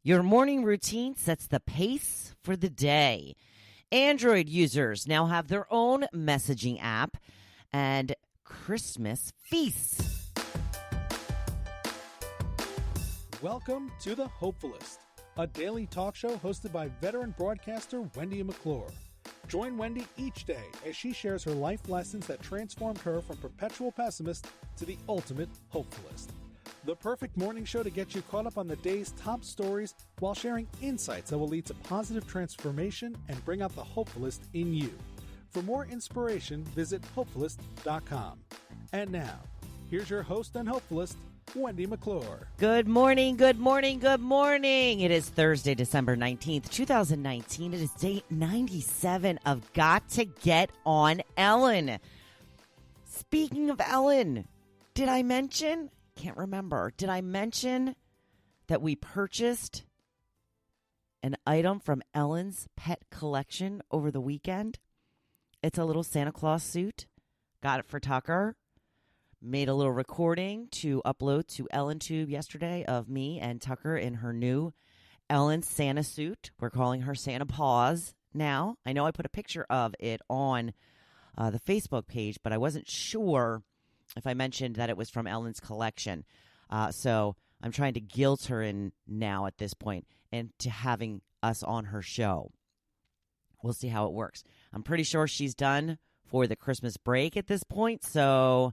Your morning routine sets the pace for the day. Android users now have their own messaging app and Christmas feasts. Welcome to the Hopefulist, a daily talk show hosted by veteran broadcaster Wendy McClure. Join Wendy each day as she shares her life lessons that transformed her from perpetual pessimist to the ultimate hopefulist. The perfect morning show to get you caught up on the day's top stories while sharing insights that will lead to positive transformation and bring out the hopefulist in you. For more inspiration, visit Hopefulist.com. And now, here's your host and hopefulist, Wendy McClure. Good morning, good morning, good morning. It is Thursday, December 19th, 2019. It is day 97 of Got to Get on Ellen. Speaking of Ellen, did I mention? Can't remember. Did I mention that we purchased an item from Ellen's pet collection over the weekend? It's a little Santa Claus suit. Got it for Tucker. Made a little recording to upload to EllenTube yesterday of me and Tucker in her new Ellen Santa suit. We're calling her Santa Paws now. I know I put a picture of it on the Facebook page, but I wasn't sure if I mentioned that it was from Ellen's collection. So I'm trying to guilt her in now at this point into having us on her show. We'll see how it works. I'm pretty sure she's done for the Christmas break at this point, so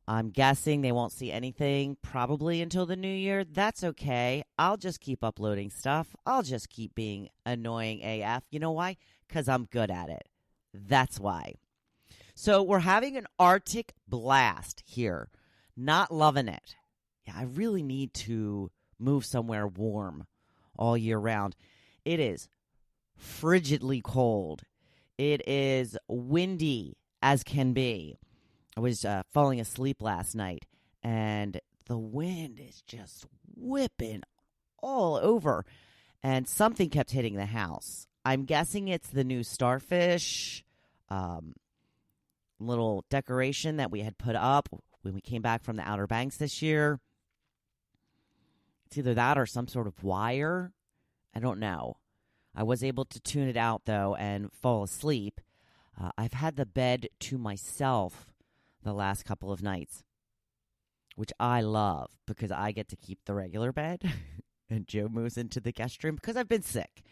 I'm guessing they won't see anything probably until the new year. That's okay. I'll just keep uploading stuff. I'll just keep being annoying AF. You know why? Because I'm good at it. That's why. So we're having an Arctic blast here. Not loving it. Yeah, I really need to move somewhere warm all year round. It is frigidly cold. It is windy as can be. I was falling asleep last night, and the wind is just whipping all over, and something kept hitting the house. I'm guessing it's the new starfish little decoration that we had put up when we came back from the Outer Banks this year. It's either that or some sort of wire. I don't know. I was able to tune it out, though, and fall asleep. I've had the bed to myself the last couple of nights, which I love because I get to keep the regular bed and Joe moves into the guest room because I've been sick.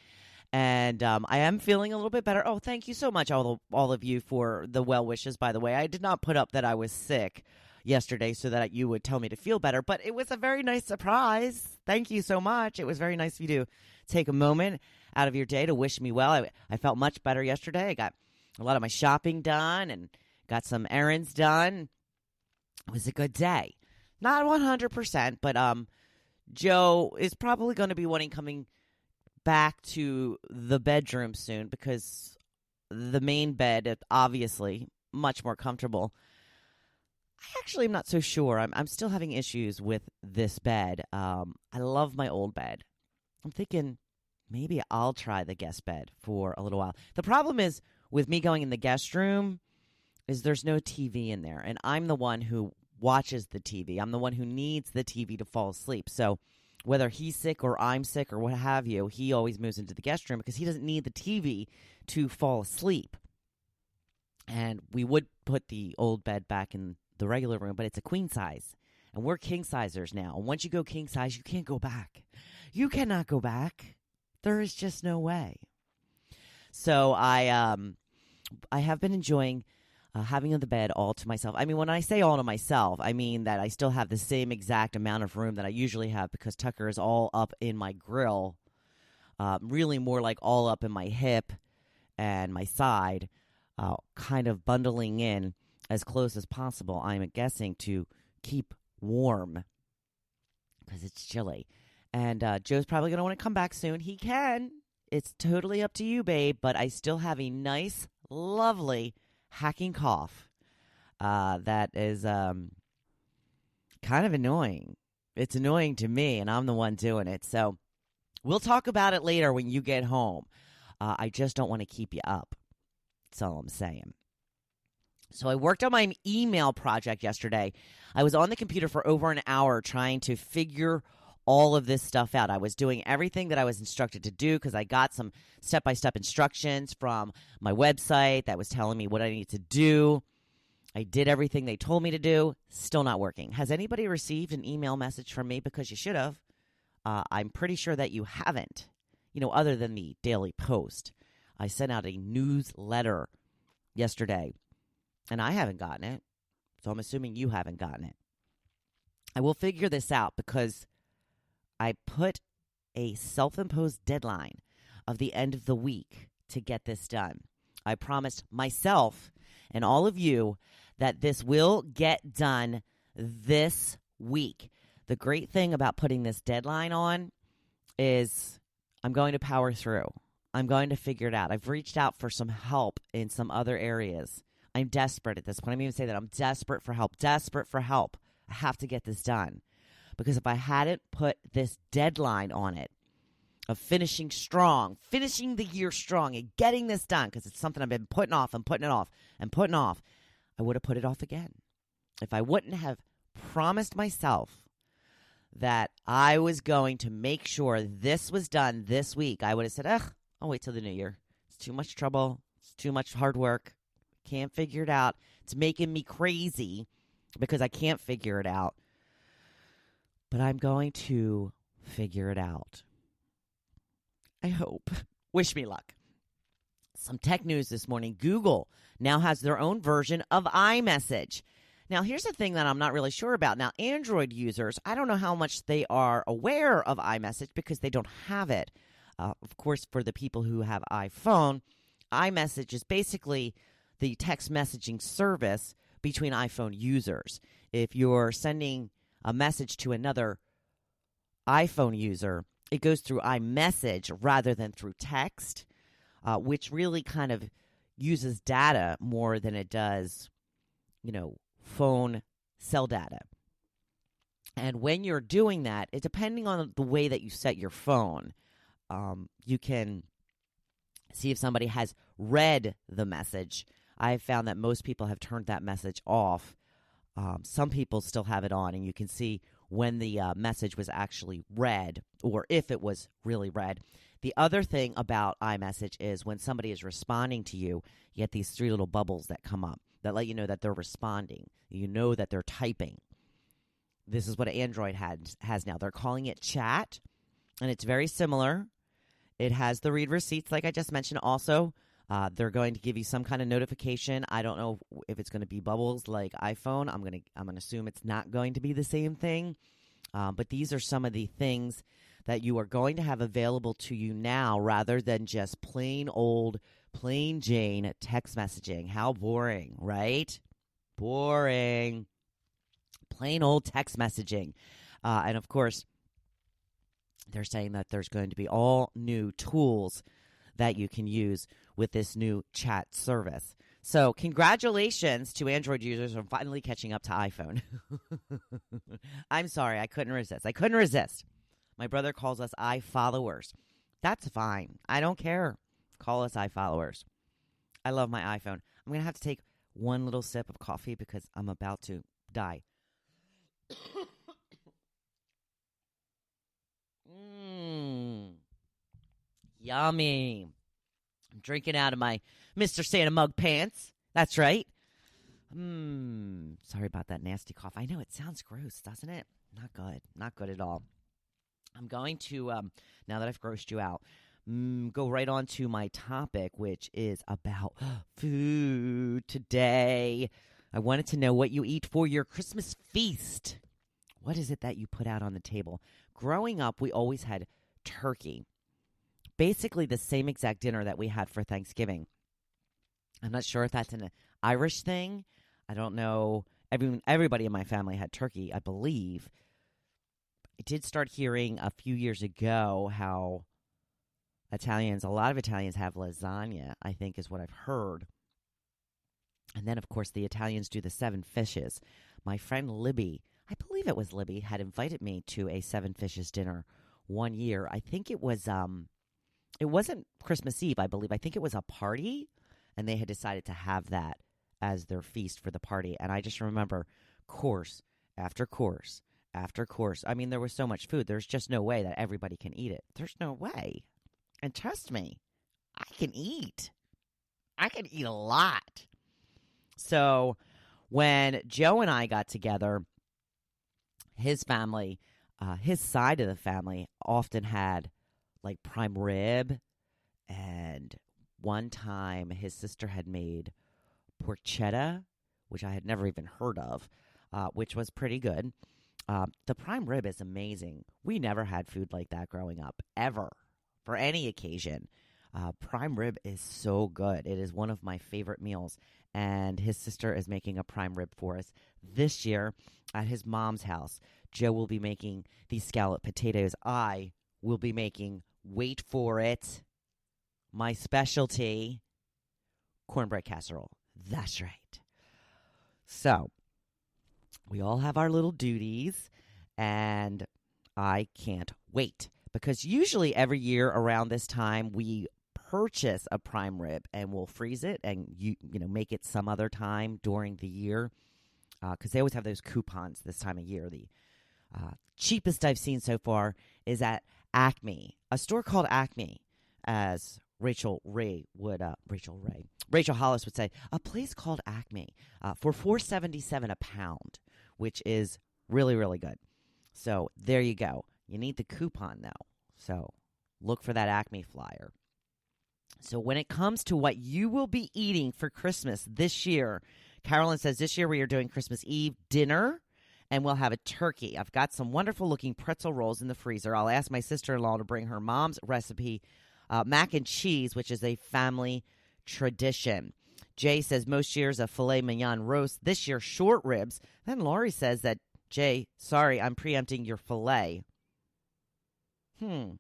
And I am feeling a little bit better. Oh, thank you so much, all of you, for the well wishes, by the way. I did not put up that I was sick yesterday so that you would tell me to feel better, but it was a very nice surprise. Thank you so much. It was very nice of you to take a moment out of your day to wish me well. I felt much better yesterday. I got a lot of my shopping done and got some errands done. It was a good day. Not 100%, but Joe is probably going to be coming back to the bedroom soon because the main bed, obviously, much more comfortable. I actually am not so sure. I'm still having issues with this bed. I love my old bed. I'm thinking maybe I'll try the guest bed for a little while. The problem is with me going in the guest room is there's no TV in there, and I'm the one who watches the TV. I'm the one who needs the TV to fall asleep. So whether he's sick or I'm sick or what have you, he always moves into the guest room because he doesn't need the TV to fall asleep. And we would put the old bed back in the regular room, but it's a queen size. And we're king sizers now. And once you go king size, you can't go back. You cannot go back. There is just no way. So I have been enjoying having the bed all to myself. I mean, when I say all to myself, I mean that I still have the same exact amount of room that I usually have because Tucker is all up in my grill, really more like all up in my hip and my side, kind of bundling in as close as possible, I'm guessing, to keep warm because it's chilly. And Joe's probably going to want to come back soon. He can. It's totally up to you, babe, but I still have a nice, lovely hacking cough that is kind of annoying. It's annoying to me, and I'm the one doing it. So we'll talk about it later when you get home. I just don't want to keep you up. That's all I'm saying. So I worked on my email project yesterday. I was on the computer for over an hour trying to figure all of this stuff out. I was doing everything that I was instructed to do because I got some step-by-step instructions from my website that was telling me what I need to do. I did everything they told me to do. Still not working. Has anybody received an email message from me? Because you should have. I'm pretty sure that you haven't, other than the daily post. I sent out a newsletter yesterday, and I haven't gotten it. So I'm assuming you haven't gotten it. I will figure this out because I put a self-imposed deadline of the end of the week to get this done. I promised myself and all of you that this will get done this week. The great thing about putting this deadline on is I'm going to power through. I'm going to figure it out. I've reached out for some help in some other areas. I'm desperate at this point. I'm even saying that I'm desperate for help. I have to get this done. Because if I hadn't put this deadline on it of finishing strong, finishing the year strong and getting this done, because it's something I've been putting off and putting it off and putting off, I would have put it off again. If I wouldn't have promised myself that I was going to make sure this was done this week, I would have said, I'll wait till the new year. It's too much trouble. It's too much hard work. Can't figure it out. It's making me crazy because I can't figure it out. But I'm going to figure it out. I hope. Wish me luck. Some tech news this morning. Google now has their own version of iMessage. Now, here's the thing that I'm not really sure about. Now, Android users, I don't know how much they are aware of iMessage because they don't have it. Of course, for the people who have iPhone, iMessage is basically the text messaging service between iPhone users. If you're sending a message to another iPhone user, it goes through iMessage rather than through text, which really kind of uses data more than it does, phone cell data. And when you're doing that, it depending on the way that you set your phone, you can see if somebody has read the message. I've found that most people have turned that message off. Some people still have it on, and you can see when the message was actually read or if it was really read. The other thing about iMessage is when somebody is responding to you, you get these 3 little bubbles that come up that let you know that they're responding. You know that they're typing. This is what Android has now. They're calling it chat, and it's very similar. It has the read receipts, like I just mentioned. Also, they're going to give you some kind of notification. I don't know if it's going to be bubbles like iPhone. I'm going to assume it's not going to be the same thing. But these are some of the things that you are going to have available to you now rather than just plain Jane text messaging. How boring, right? Boring. Plain old text messaging. And of course, they're saying that there's going to be all new tools that you can use with this new chat service. So congratulations to Android users on finally catching up to iPhone. I'm sorry, I couldn't resist. My brother calls us iFollowers. That's fine. I don't care. Call us iFollowers. I love my iPhone. I'm going to have to take one little sip of coffee because I'm about to die. Yummy. I'm drinking out of my Mr. Santa mug pants. That's right. Sorry about that nasty cough. I know it sounds gross, doesn't it? Not good. Not good at all. I'm going to, now that I've grossed you out, go right on to my topic, which is about food today. I wanted to know what you eat for your Christmas feast. What is it that you put out on the table? Growing up, we always had turkey. Basically the same exact dinner that we had for Thanksgiving. I'm not sure if that's an Irish thing. I don't know. Everybody in my family had turkey, I believe. I did start hearing a few years ago how a lot of Italians have lasagna, I think is what I've heard. And then, of course, the Italians do the 7 fishes. My friend Libby, I believe it was Libby, had invited me to a 7 fishes dinner one year. I think it was, it wasn't Christmas Eve, I believe. I think it was a party, and they had decided to have that as their feast for the party. And I just remember course after course after course. I mean, there was so much food. There's just no way that everybody can eat it. There's no way. And trust me, I can eat. I can eat a lot. So when Joe and I got together, his family, his side of the family often had like prime rib. And one time his sister had made porchetta, which I had never even heard of, which was pretty good. The prime rib is amazing. We never had food like that growing up, ever, for any occasion. Prime rib is so good. It is one of my favorite meals. And his sister is making a prime rib for us this year at his mom's house. Joe will be making these scalloped potatoes. I will be making, wait for it, my specialty, cornbread casserole. That's right. So we all have our little duties, and I can't wait. Because usually every year around this time, we purchase a prime rib and we'll freeze it and you know make it some other time during the year, because they always have those coupons this time of year. The cheapest I've seen so far is at Acme, a store called Acme, as Rachel Hollis would say, a place called Acme, for $4.77 a pound, which is really, really good. So there you go. You need the coupon though, so look for that Acme flyer. So when it comes to what you will be eating for Christmas this year, Carolyn says this year we are doing Christmas Eve dinner, and we'll have a turkey. I've got some wonderful-looking pretzel rolls in the freezer. I'll ask my sister-in-law to bring her mom's recipe, mac and cheese, which is a family tradition. Jay says most years a filet mignon roast. This year, short ribs. Then Laurie says that, Jay, sorry, I'm preempting your filet. Not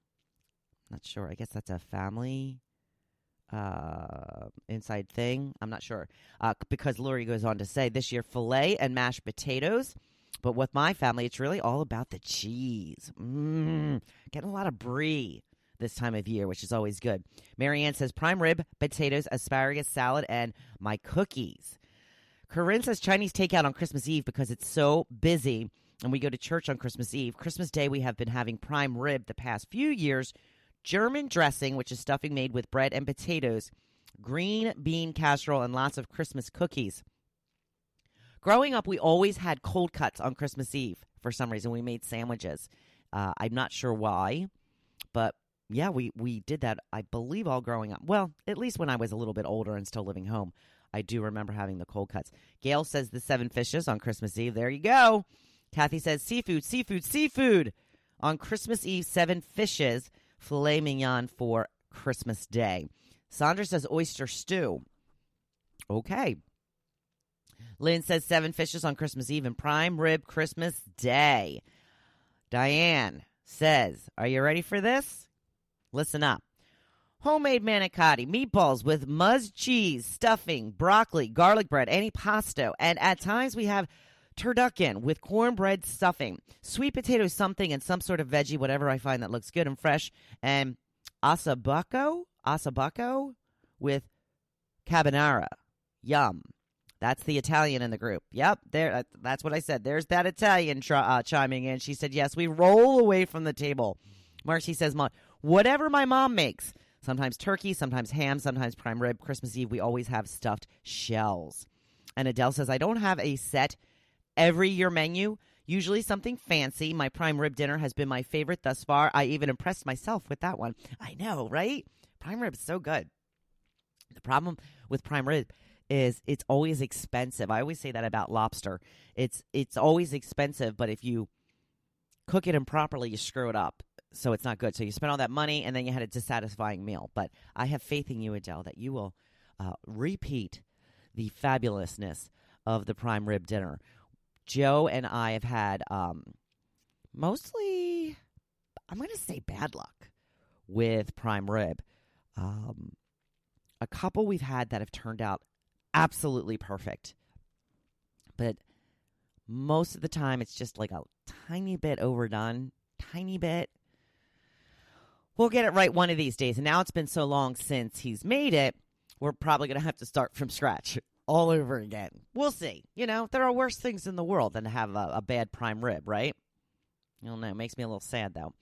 sure. I guess that's a family inside thing. I'm not sure. Because Lori goes on to say this year filet and mashed potatoes. But with my family, it's really all about the cheese. Getting a lot of brie this time of year, which is always good. Marianne says prime rib, potatoes, asparagus salad, and my cookies. Corinne says Chinese takeout on Christmas Eve because it's so busy and we go to church on Christmas Eve. Christmas Day, we have been having prime rib the past few years, German dressing, which is stuffing made with bread and potatoes, green bean casserole, and lots of Christmas cookies. Growing up, we always had cold cuts on Christmas Eve. For some reason, we made sandwiches. I'm not sure why, but yeah, we did that, I believe, all growing up. Well, at least when I was a little bit older and still living home, I do remember having the cold cuts. Gail says the 7 fishes on Christmas Eve. There you go. Kathy says seafood, seafood, seafood. On Christmas Eve, 7 fishes, filet mignon for Christmas Day. Sandra says oyster stew. Okay. Lynn says 7 fishes on Christmas Eve and prime rib Christmas Day. Diane says, are you ready for this? Listen up. Homemade manicotti, meatballs with muzz cheese, stuffing, broccoli, garlic bread, antipasto, and at times we have turducken with cornbread stuffing, sweet potato something, and some sort of veggie, whatever I find that looks good and fresh, and asabuco with carbonara. Yum. That's the Italian in the group. Yep, there. That's what I said. There's that Italian chiming in. She said, yes, we roll away from the table. Marcy says, whatever my mom makes. Sometimes turkey, sometimes ham, sometimes prime rib. Christmas Eve, we always have stuffed shells. And Adele says, I don't have a set every year menu. Usually something fancy. My prime rib dinner has been my favorite thus far. I even impressed myself with that one. I know, right? Prime rib is so good. The problem with prime rib is it's always expensive. I always say that about lobster. It's always expensive, but if you cook it improperly, you screw it up. So it's not good. So you spend all that money, and then you had a dissatisfying meal. But I have faith in you, Adele, that you will repeat the fabulousness of the prime rib dinner. Joe and I have had mostly, I'm going to say bad luck with prime rib. A couple we've had that have turned out absolutely perfect. But most of the time, it's just like a tiny bit overdone, tiny bit. We'll get it right one of these days. And now it's been so long since he's made it, we're probably going to have to start from scratch all over again. We'll see. You know, there are worse things in the world than to have a bad prime rib, right? I don't know. It makes me a little sad, though.